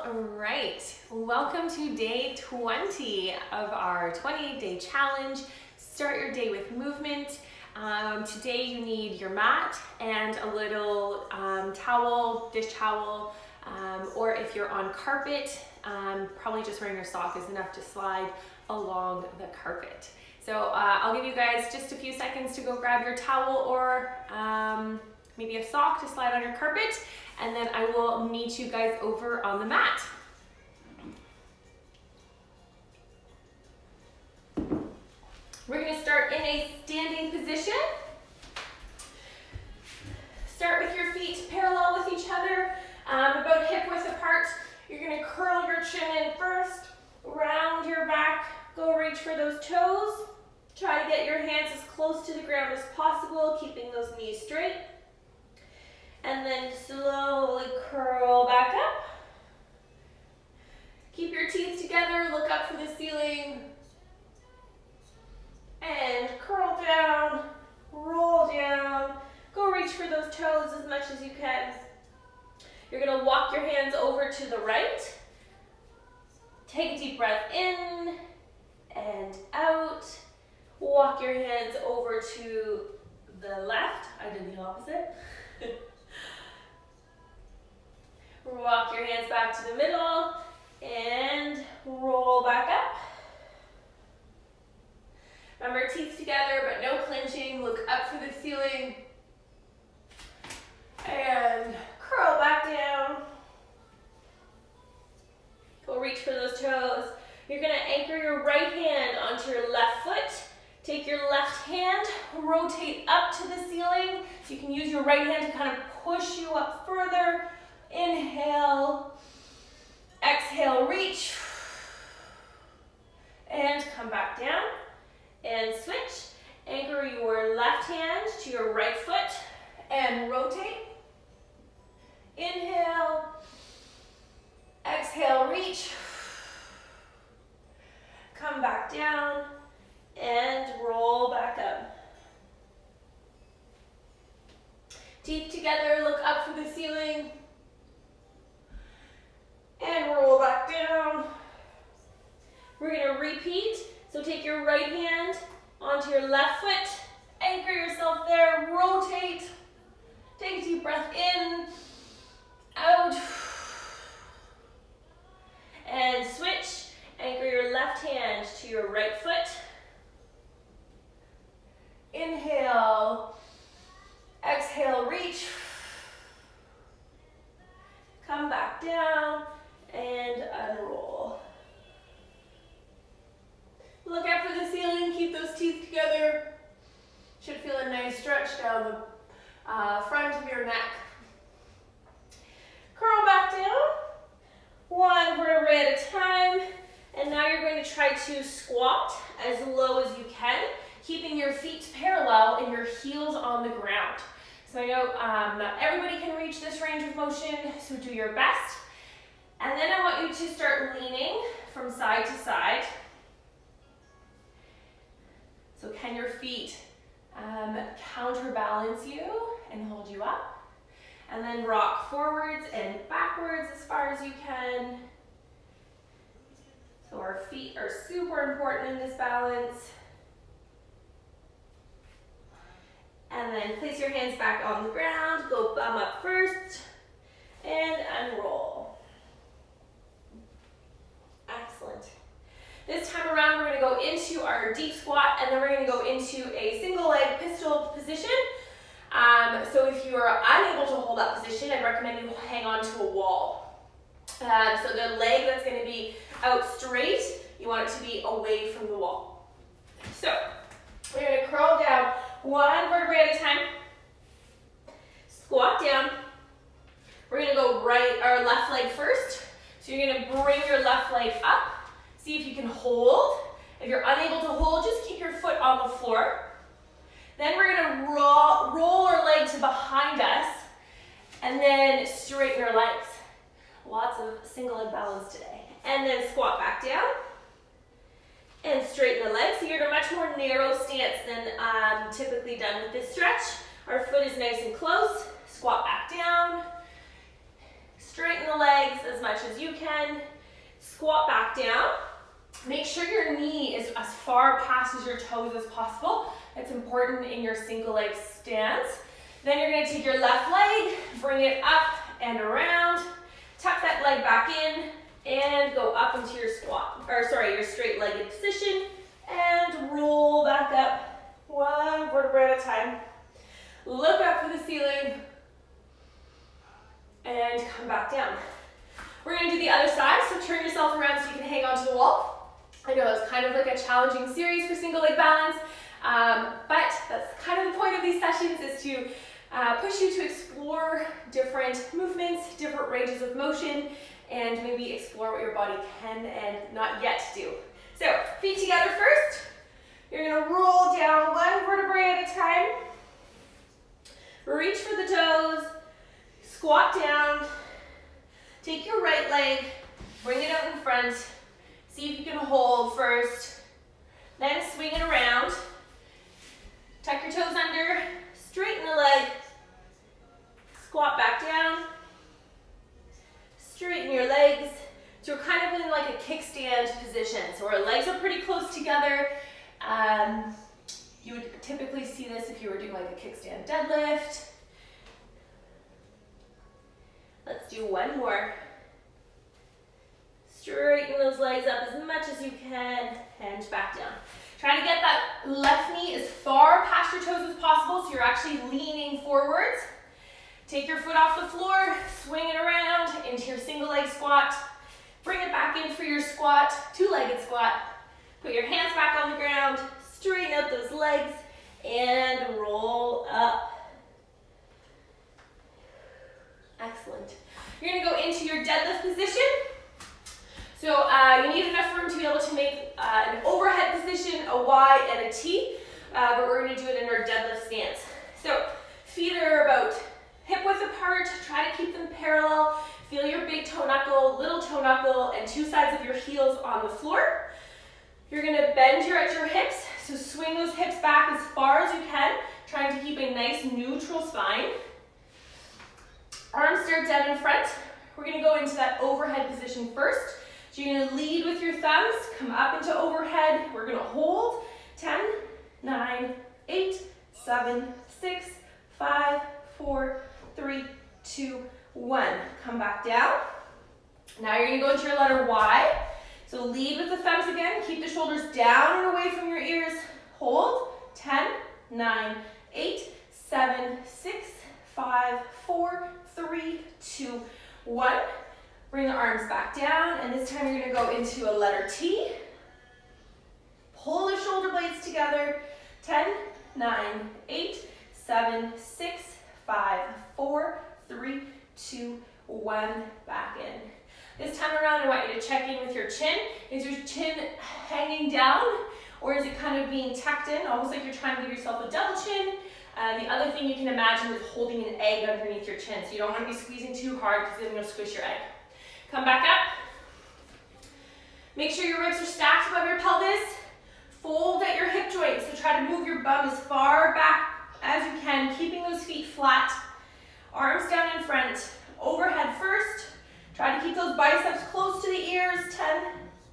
All right, welcome to day 20 of our 28-day challenge. Start your day with movement. Today you need your mat and a little towel, dish towel, or if you're on carpet, probably just wearing your sock is enough to slide along the carpet. So I'll give you guys just a few seconds to go grab your towel or maybe a sock to slide on your carpet, and then I will meet you guys over on the mat. We're going to start in a standing position. Start with your feet parallel with each other, about hip width apart. You're going to curl your chin in first, round your back, go reach for those toes. Try to get your hands as close to the ground as possible, keeping those knees straight. And then slowly curl back up. Keep your teeth together, look up for the ceiling. And curl down, roll down. Go reach for those toes as much as you can. You're going to walk your hands over to the right. Take a deep breath in and out. Walk your hands over to the left. I did the opposite. Walk your hands back to the middle and roll back up. Remember, teeth together, but no clenching. Look up for the ceiling. And curl back down. Go reach for those toes. You're going to anchor your right hand onto your left foot. Take your left hand, rotate up to the ceiling. So you can use your right hand to kind of push you up further. Inhale, exhale, reach, and come back down, and switch. Anchor your left hand to your right foot, and rotate. Inhale, exhale, reach, come back down, and roll back up. Teeth together, look up for the ceiling. And roll back down. We're going to repeat. So take your right hand onto your left foot. Anchor yourself there. Rotate. Take a deep breath in. Out. And switch. Anchor your left hand to your right foot. Inhale. Exhale, reach. Come back down. And unroll. Look up for the ceiling, keep those teeth together. Should feel a nice stretch down the front of your neck. Curl back down, one vertebrae at a time. And now you're going to try to squat as low as you can, keeping your feet parallel and your heels on the ground. So I know not everybody can reach this range of motion, so do your best. And then I want you to start leaning from side to side. So can your feet counterbalance you and hold you up? And then rock forwards and backwards as far as you can. So our feet are super important in this balance. And then place your hands back on the ground. Go bum up first and unroll. Excellent. This time around, we're going to go into our deep squat, and then we're going to go into a single leg pistol position. So if you are unable to hold that position, I recommend you hang on to a wall. So the leg that's going to be out straight, you want it to be away from the wall. So we're going to curl down one vertebrae at a time. Squat down. We're going to go left leg first. So you're going to bring your left leg up. See if you can hold. If you're unable to hold, just keep your foot on the floor. Then we're going to roll our leg to behind us and then straighten our legs. Lots of single leg balance today. And then squat back down and straighten the legs. So you're in a much more narrow stance than typically done with this stretch. Our foot is nice and close. Squat back down. Straighten the legs as as much as you can. Squat back down. Make sure your knee is as far past as your toes as possible. That's important in your single leg stance. Then you're going to take your left leg, bring it up and around, tuck that leg back in, and go up into your your straight-legged position, and roll back up, one vertebra at a time. Look up for the ceiling, and come back down. We're going to do the other side, so turn yourself around so you can hang onto the wall. I know it's kind of like a challenging series for single leg balance, but that's kind of the point of these sessions, is to push you to explore different movements, different ranges of motion, and maybe explore what your body can and not yet do. So, feet together first. You're going to roll down one vertebrae at a time. Reach for the toes. Squat down. Take your right leg, bring it out in front. See if you can hold first. Then swing it around. Tuck your toes under. Straighten the leg. Squat back down. Straighten your legs. So we're kind of in like a kickstand position. So our legs are pretty close together. You would typically see this if you were doing like a kickstand deadlift. Let's do one more. Straighten those legs up as much as you can and back down. Try to get that left knee as far past your toes as possible so you're actually leaning forwards. Take your foot off the floor, swing it around into your single leg squat. Bring it back in for your squat, two-legged squat. Put your hands back on the ground, straighten out those legs, and roll up. Excellent. You're gonna go into your deadlift position. So you need enough room to be able to make an overhead position, a Y, and a T, but we're gonna do it in our deadlift stance. So feet are about hip width apart, try to keep them parallel. Feel your big toe knuckle, little toe knuckle, and two sides of your heels on the floor. You're gonna bend at your hips, so swing those hips back as far as you can, trying to keep a nice neutral spine. Arms stare dead in front. We're gonna go into that overhead position first. So you're gonna lead with your thumbs, come up into overhead. We're gonna hold, 10, 9, 8, 7, 6, 5, 4, 3, 2, 1. Come back down. Now you're gonna go into your letter Y. So lead with the thumbs again. Keep the shoulders down and away from your ears. Hold. 10, 9, 8, 7, 6, 5, 4, 3, 2, 1. Bring the arms back down, and this time you're gonna go into a letter T. Pull the shoulder blades together. 10, 9, 8, 7, 6, 5, 4, 3, 2, 1, back in. This time around, I want you to check in with your chin. Is your chin hanging down, or is it kind of being tucked in, almost like you're trying to give yourself a double chin? The other thing you can imagine is holding an egg underneath your chin, so you don't want to be squeezing too hard because then you'll squish your egg. Come back up. Make sure your ribs are stacked above your pelvis. Fold at your hip joints, so try to move your bum as far back as you can, keeping those feet flat. Arms down in front. Overhead first. Try to keep those biceps close to the ears. 10,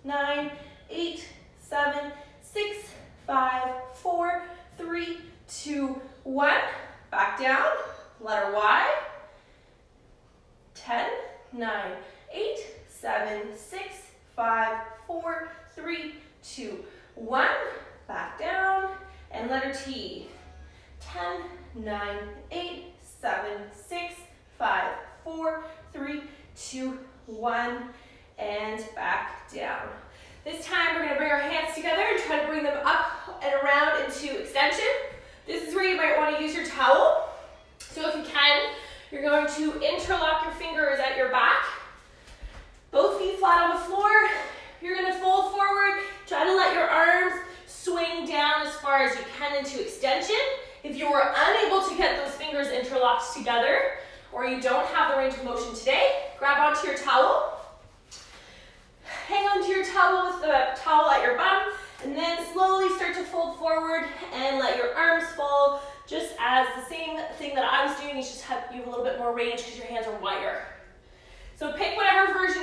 9, 8, 7, 6, 5, 4, 3, 2, 1. Back down. Letter Y. 10, 9, 8, 7, 6, 5, 4, 3, 2, 1. Back down. And letter T. 10, 9, 8, 7, 6, 5, 4, 3, 2, 1. And back down. This time we're going to bring our hands together and try to bring them up and around into extension. This is where you might want to use your towel. So if you can, you're going to interlock your fingers at your back. Both feet flat on the floor. You're going to fold forward. Try to let your arms swing down as far as you can into extension. If you are unable to get those fingers interlocked together, or you don't have the range of motion today, grab onto your towel. Hang onto your towel with the towel at your bum, and then slowly start to fold forward and let your arms fall, just as the same thing that I was doing. You just have a little bit more range because your hands are wider. So pick whatever version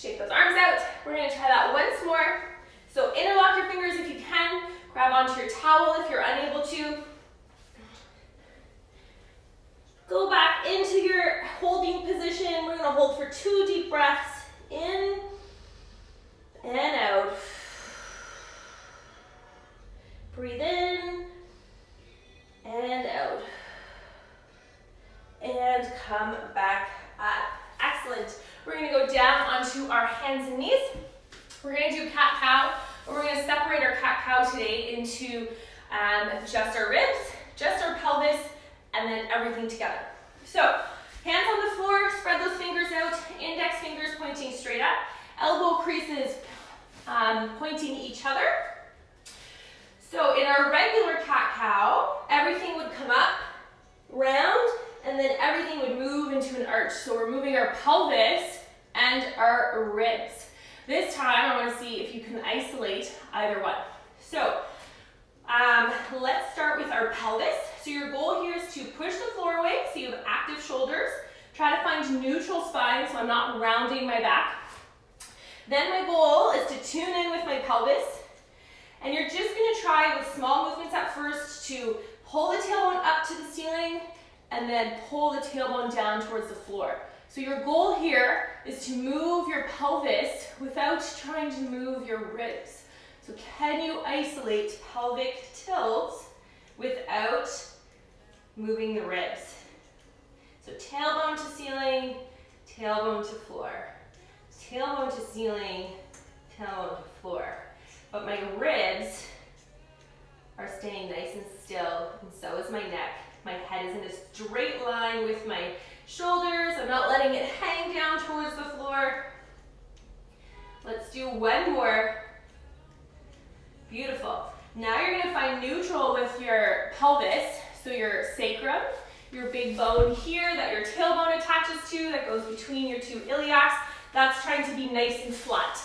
Shake those arms out. We're gonna try that once more. So interlock your fingers if you can. Grab onto your towel if you're unable to. Go back into your holding position. We're gonna hold for 2 deep breaths. In and out. Breathe in and out. And come back up. Excellent. We're gonna go down onto our hands and knees. We're gonna do cat-cow, and we're gonna separate our cat-cow today into just our ribs, just our pelvis, and then everything together. So, hands on the floor, spread those fingers out, index fingers pointing straight up, elbow creases pointing each other. So in our regular cat-cow, everything would come up, round, and then everything would move into an arch. So we're moving our pelvis and our ribs. This time, I want to see if you can isolate either one. So let's start with our pelvis. So your goal here is to push the floor away so you have active shoulders. Try to find neutral spine so I'm not rounding my back. Then my goal is to tune in with my pelvis. And you're just going to try with small movements at first to pull the tailbone up to the ceiling and then pull the tailbone down towards the floor. So your goal here is to move your pelvis without trying to move your ribs. So can you isolate pelvic tilt without moving the ribs? So tailbone to ceiling, tailbone to floor. Tailbone to ceiling, tailbone to floor. But my ribs are staying nice and still, and so is my neck. My head is in a straight line with my shoulders. I'm not letting it hang down towards the floor. Let's do one more. Beautiful. Now you're going to find neutral with your pelvis, so your sacrum, your big bone here that your tailbone attaches to, that goes between your 2 iliacs. That's trying to be nice and flat.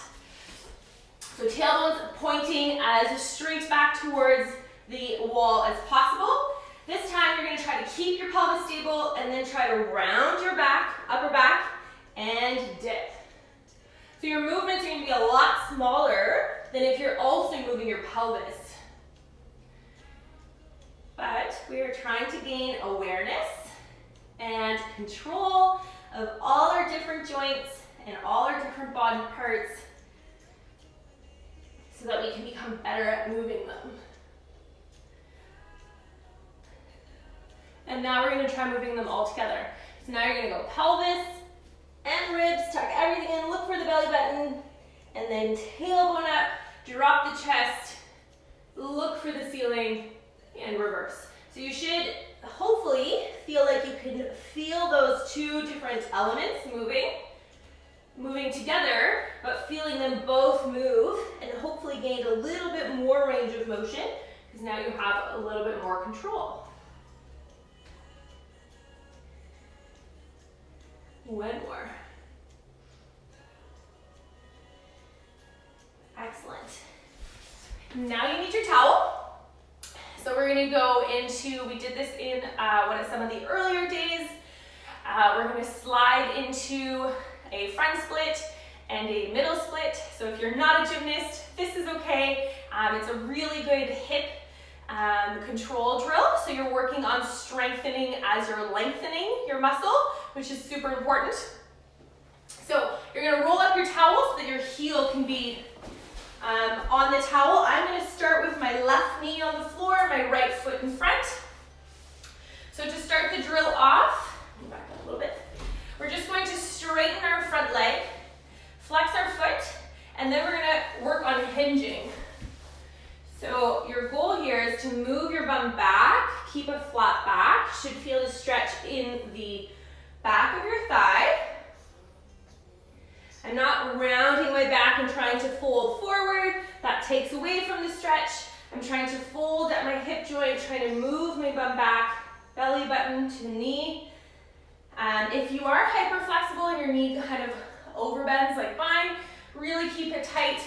So tailbone's pointing as straight back towards the wall as possible. This time you're going to try to keep your pelvis stable and then try to round your back, upper back, and dip. So your movements are going to be a lot smaller than if you're also moving your pelvis. But we are trying to gain awareness and control of all our different joints and all our different body parts so that we can become better at moving them. And now we're going to try moving them all together. So now you're going to go pelvis and ribs, tuck everything in, look for the belly button, and then tailbone up, drop the chest, look for the ceiling, and reverse. So you should hopefully feel like you can feel those 2 different elements moving together, but feeling them both move, and hopefully gained a little bit more range of motion, because now you have a little bit more control. One more. Excellent. Now you need your towel. So we're going to go into, we did this in one of some of the earlier days. We're going to slide into a front split and a middle split. So if you're not a gymnast, this is okay. It's a really good hip control drill. So you're working on strengthening as you're lengthening your muscle, which is super important. So you're going to roll up your towel so that your heel can be on the towel. I'm going to start with my left knee on the floor, my right foot in front. So to start the drill off, back up a little bit, we're just going to straighten our front leg, flex our foot, and then we're going to work on hinging. So your goal here is to move your bum back, keep a flat back, should feel the stretch in the back of your thigh. I'm not rounding my back and trying to fold forward. That takes away from the stretch. I'm trying to fold at my hip joint, trying to move my bum back, belly button to knee. If you are hyper flexible and your knee kind of overbends like mine, really keep a tight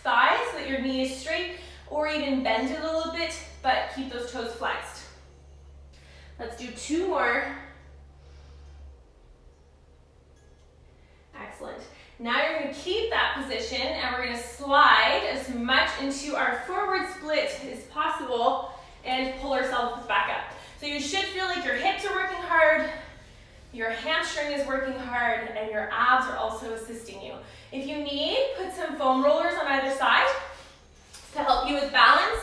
thigh so that your knee is straight, or even bend it a little bit, but keep those toes flexed. Let's do 2 more. Excellent. Now you're going to keep that position and we're going to slide as much into our forward split as possible and pull ourselves back up. So you should feel like your hips are working hard, your hamstring is working hard, and your abs are also assisting you. If you need, put some foam rollers on either side to help you with balance,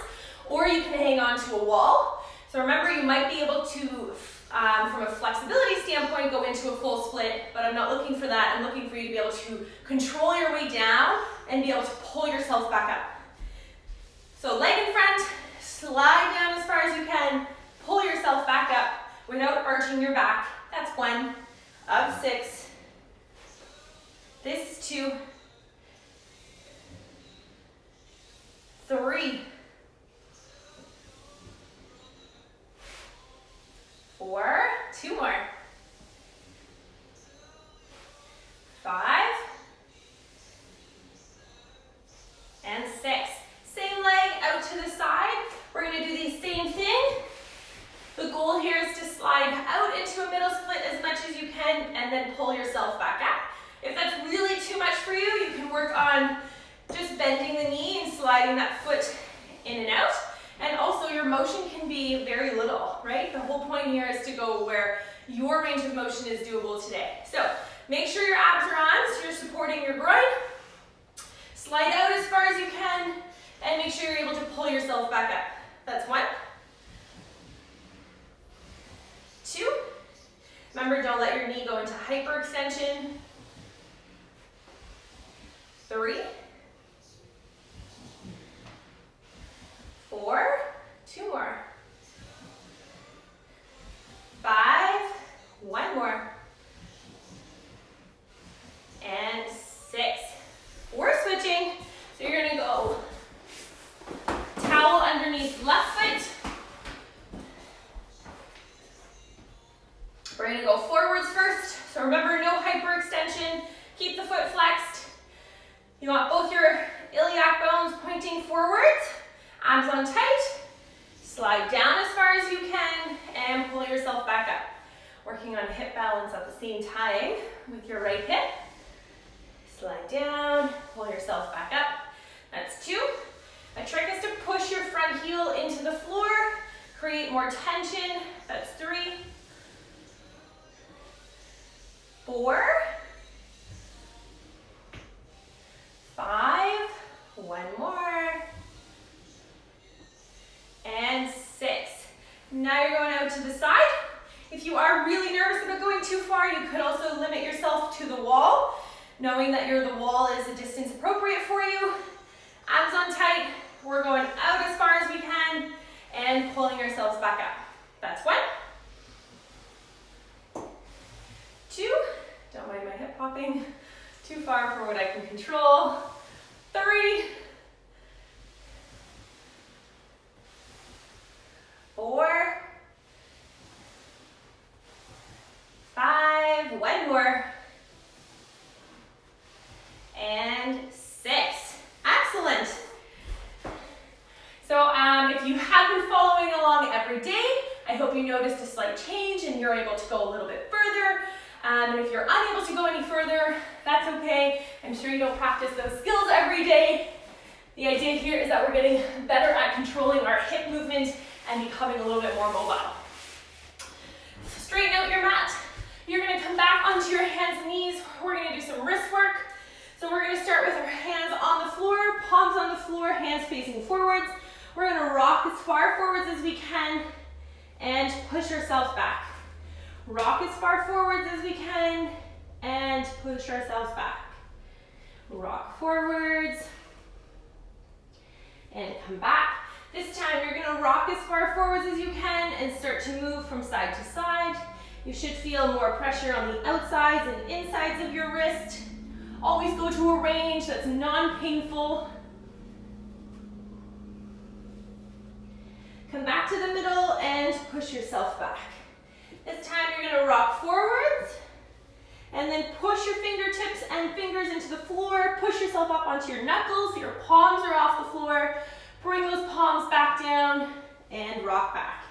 or you can hang on to a wall. So remember, you might be able to, from a flexibility standpoint, go into a full split, but I'm not looking for that. I'm looking for you to be able to control your way down and be able to pull yourself back up. So leg in front, slide down as far as you can, pull yourself back up without arching your back. That's 1 of 6. This is 2, 3, 4, 2 more, 5, and 6. Same leg out to the side. We're going to do the same thing. The goal here is to slide out into a middle split as much as you can and then pull yourself back up. If that's really too much for you, you can work on just bending the knee and sliding that foot in and out. And also your motion can be very little, right? The whole point here is to go where your range of motion is doable today. So make sure your abs are on so you're supporting your groin. Slide out as far as you can and make sure you're able to pull yourself back up. That's 1. 2. Remember, don't let your knee go into hyperextension. 3, 4, 2 more, 5, 1 more, and 6. We're switching, so you're gonna go towel underneath left foot. We're gonna go forwards first, so remember, no hyperextension. Keep the foot flexed. You want both your iliac bones pointing forwards, abs on tight. Slide down as far as you can and pull yourself back up. Working on hip balance at the same time with your right hip. Slide down, pull yourself back up. That's 2. A trick is to push your front heel into the floor, create more tension. That's 3, 4, 5, 1 more, and 6. Now you're going out to the side. If you are really nervous about going too far, you could also limit yourself to the wall, knowing that the wall is a distance appropriate for you. Abs on tight. We're going out as far as we can and pulling ourselves back up. That's 1. 2. Don't mind my hip popping. Too far for what I can control. 3, 4, 5, 1 more, and 6. Excellent. So if you have been following along every day, I hope you noticed a slight change and you're able to go a little bit further. And if you're unable to go any further, that's okay. I'm sure you don't practice those skills every day. The idea here is that we're getting better at controlling our hip movement and becoming a little bit more mobile. Straighten out your mat. You're gonna come back onto your hands and knees. We're gonna do some wrist work. So we're gonna start with our hands on the floor, palms on the floor, hands facing forwards. We're gonna rock as far forwards as we can and push ourselves back. Rock as far forwards as we can and push ourselves back. Rock forwards and come back. This time you're gonna rock as far forwards as you can and start to move from side to side. You should feel more pressure on the outsides and insides of your wrist. Always go to a range that's non-painful. Come back to the middle and push yourself back. This time you're gonna rock forwards and then push your fingertips and fingers into the floor. Push yourself up onto your knuckles so your palms are off the floor. Bring those palms back down and rock back.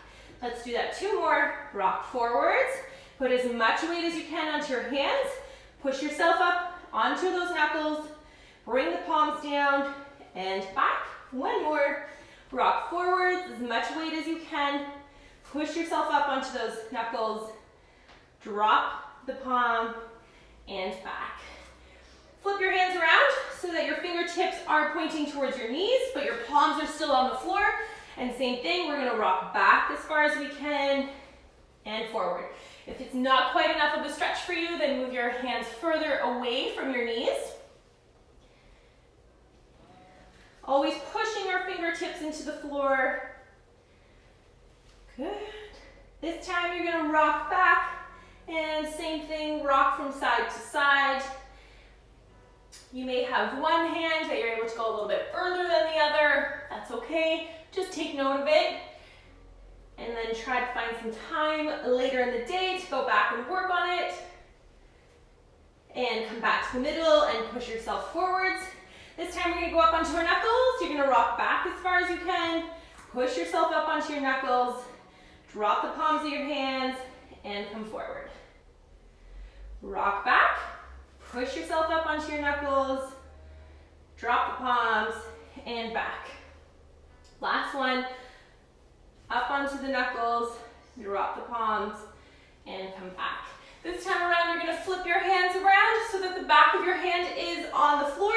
Let's do that 2 more. Rock forwards. Put as much weight as you can onto your hands. Push yourself up onto those knuckles. Bring the palms down and back. One more. Rock forwards, as much weight as you can. Push yourself up onto those knuckles. Drop the palm and back. Flip your hands around so that your fingertips are pointing towards your knees, but your palms are still on the floor. And same thing, we're gonna rock back as far as we can and forward. If it's not quite enough of a stretch for you, then move your hands further away from your knees. Always pushing our fingertips into the floor. Good. This time you're gonna rock back, and same thing, rock from side to side. You may have one hand that you're able to go a little bit further than the other. That's okay. Just take note of it. And then try to find some time later in the day to go back and work on it. And come back to the middle and push yourself forwards. This time we're gonna go up onto our knuckles. You're gonna rock back as far as you can. Push yourself up onto your knuckles. Drop the palms of your hands and come forward. Rock back. Push yourself up onto your knuckles. Drop the palms and back. Last one. Up onto the knuckles, drop the palms, and come back. This time around, you're gonna flip your hands around so that the back of your hand is on the floor.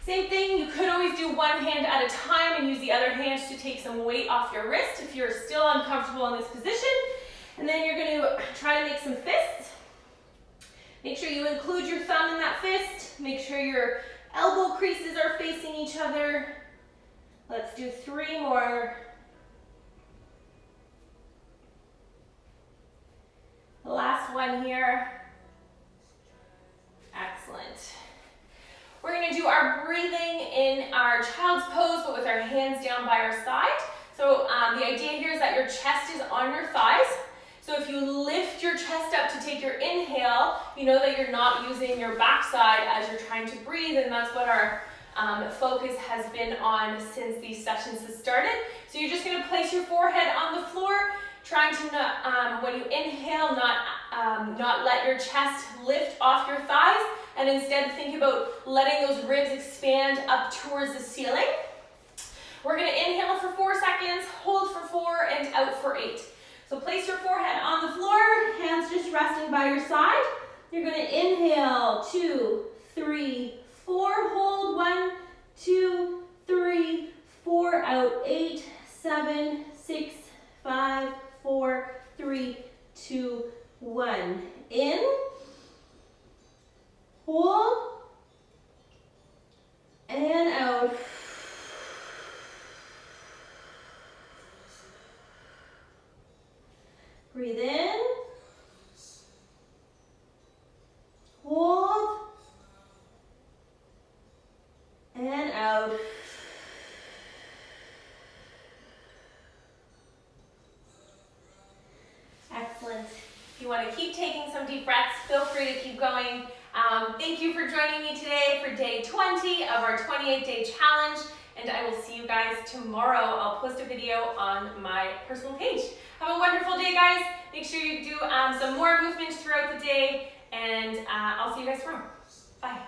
Same thing, you could always do one hand at a time and use the other hand to take some weight off your wrist if you're still uncomfortable in this position. And then you're gonna try to make some fists. Make sure you include your thumb in that fist. Make sure your elbow creases are facing each other. Let's do 3 more. The last one here. Excellent. We're gonna do our breathing in our child's pose, but with our hands down by our side. So the idea here is that your chest is on your thighs. So if you lift your chest up to take your inhale, you know that you're not using your backside as you're trying to breathe, and that's what our focus has been on since these sessions have started. So you're just gonna place your forehead on the floor, trying to not, when you inhale, not let your chest lift off your thighs, and instead think about letting those ribs expand up towards the ceiling. We're gonna inhale for 4 seconds, hold for 4, and out for 8. So place your forehead on the floor, hands just resting by your side. You're gonna inhale, 2, 3, 4, hold, 1, 2, 3, 4, out, 8, 7, 6, 5, 4, 3, 2, 1. In, hold, and out. Breathe in, hold, and out. Excellent. If you want to keep taking some deep breaths, feel free to keep going. Thank you for joining me today for day 20 of our 28-day challenge, and I will see you guys tomorrow. I'll post a video on my personal page. Have a wonderful day, guys. Make sure you do some more movement throughout the day, and I'll see you guys tomorrow. Bye.